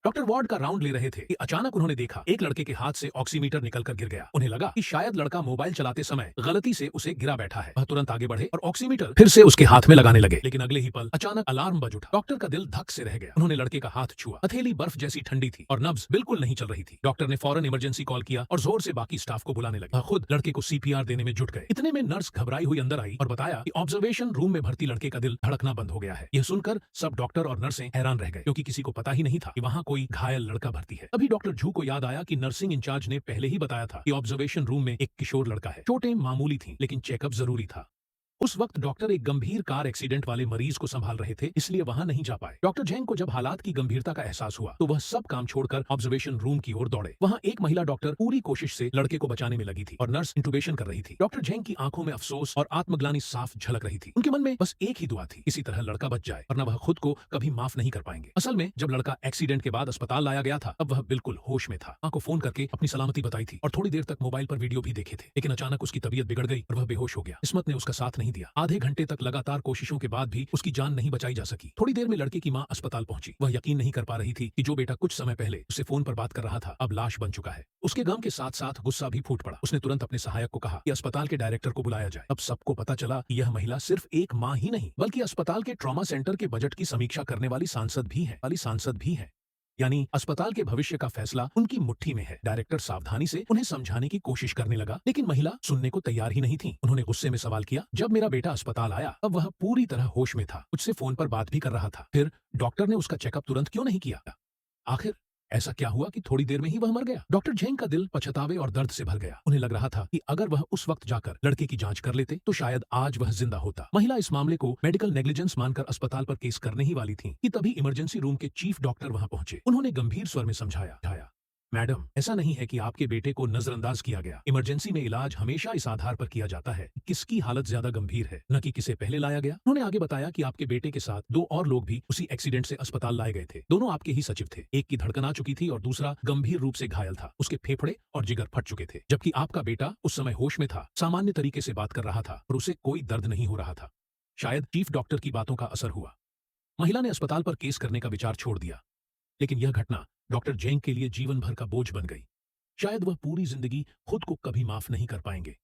Doctor ward का round ले रहे थे कि अचानक उन्होंने देखा एक लड़के के हाथ से ऑक्सीमीटर निकलकर गिर गया। उन्हें लगा कि शायद लड़का मोबाइल चलाते समय गलती से उसे गिरा बैठा है। वह तुरंत आगे बढ़े और ऑक्सीमीटर फिर से उसके हाथ में लगाने लगे, लेकिन अगले ही पल अचानक अलार्म बज उठा। डॉक्टर का दिल धक से रह गया। उन्होंने लड़के का हाथ छुआ। हथेली बर्फ जैसी ठंडी थी और नब्ज बिल्कुल नहीं चल रही थी। डॉक्टर ने फौरन इमरजेंसी कॉल किया और जोर से बाकी स्टाफ को बुलाने लगे। खुद लड़के को सीपीआर देने में जुट गए। इतने में नर्स घबराई हुई अंदर आई और बताया कि ऑब्जर्वेशन रूम में भर्ती लड़के का दिल धड़कना बंद हो गया है। यह सुनकर सब डॉक्टर और नर्सें हैरान रह गए, क्योंकि किसी को पता ही नहीं था कि वहां कोई घायल लड़का भर्ती है। अभी डॉक्टर झू को याद आया कि नर्सिंग इंचार्ज ने पहले ही बताया था कि ऑब्जर्वेशन रूम में एक किशोर लड़का है। चोटें मामूली थीं, लेकिन चेकअप जरूरी था। उस वक्त डॉक्टर एक गंभीर कार एक्सीडेंट वाले मरीज को संभाल रहे थे, इसलिए वहां नहीं जा पाए। डॉक्टर झेंग को जब हालात की गंभीरता का एहसास हुआ तो वह सब काम छोड़कर ऑब्जर्वेशन रूम की ओर दौड़े। वहां एक महिला डॉक्टर पूरी कोशिश से लड़के को बचाने में लगी थी और नर्स इंटुबेशन कर रही थी। डॉक्टर झेंग की आंखों में अफसोस और आत्मग्लानि साफ झलक रही थी। उनके मन में बस एक ही दुआ थी, किसी तरह लड़का बच जाए, वरना वह खुद को कभी माफ नहीं कर पाएंगे। असल में जब लड़का एक्सीडेंट के बाद अस्पताल लाया गया था, अब वह बिल्कुल होश में था। मां को फोन करके अपनी सलामती बताई थी और थोड़ी देर तक मोबाइल पर वीडियो भी देखे थे, लेकिन अचानक उसकी तबीयत बिगड़ गई और वह बेहोश हो गया। किस्मत ने उसका साथ नहीं दिया। आधे घंटे तक लगातार कोशिशों के बाद भी उसकी जान नहीं बचाई जा सकी। थोड़ी देर में लड़के की मां अस्पताल पहुंची। वह यकीन नहीं कर पा रही थी कि जो बेटा कुछ समय पहले उससे फोन पर बात कर रहा था अब लाश बन चुका है। उसके गम के साथ साथ गुस्सा भी फूट पड़ा। उसने तुरंत अपने सहायक को कहा कि अस्पताल के डायरेक्टर को बुलाया जाए। अब सबको पता चला कि यह महिला सिर्फ एक मां ही नहीं, बल्कि अस्पताल के ट्रॉमा सेंटर के बजट की समीक्षा करने वाली सांसद भी है। यानी अस्पताल के भविष्य का फैसला उनकी मुट्ठी में है। डायरेक्टर सावधानी से उन्हें समझाने की कोशिश करने लगा, लेकिन महिला सुनने को तैयार ही नहीं थी। उन्होंने गुस्से में सवाल किया, जब मेरा बेटा अस्पताल आया तब वह पूरी तरह होश में था, मुझसे फोन पर बात भी कर रहा था, फिर डॉक्टर ने उसका चेकअप तुरंत क्यों नहीं किया? आखिर ऐसा क्या हुआ कि थोड़ी देर में ही वह मर गया? डॉक्टर झेंग का दिल पछतावे और दर्द से भर गया। उन्हें लग रहा था कि अगर वह उस वक्त जाकर लड़के की जांच कर लेते तो शायद आज वह जिंदा होता। महिला इस मामले को मेडिकल नेग्लिजेंस मानकर अस्पताल पर केस करने ही वाली थी कि तभी इमरजेंसी रूम के चीफ डॉक्टर वहां पहुंचे। उन्होंने गंभीर स्वर में समझाया, मैडम, ऐसा नहीं है कि आपके बेटे को नजरअंदाज किया गया। इमरजेंसी में इलाज हमेशा इस आधार पर किया जाता है कि किसकी हालत ज्यादा गंभीर है, न कि किसे पहले लाया गया। उन्होंने आगे बताया कि आपके बेटे के साथ दो और लोग भी उसी एक्सीडेंट से अस्पताल लाए गए थे। दोनों आपके ही सचिव थे। एक की धड़कन आ चुकी थी और दूसरा गंभीर रूप से घायल था। उसके फेफड़े और जिगर फट चुके थे, जबकि आपका बेटा उस समय होश में था, सामान्य तरीके से बात कर रहा था और उसे कोई दर्द नहीं हो रहा था। शायद चीफ डॉक्टर की बातों का असर हुआ। महिला ने अस्पताल पर केस करने का विचार छोड़ दिया, लेकिन यह घटना डॉक्टर झेंग के लिए जीवन भर का बोझ बन गई। शायद वह पूरी जिंदगी खुद को कभी माफ नहीं कर पाएंगे।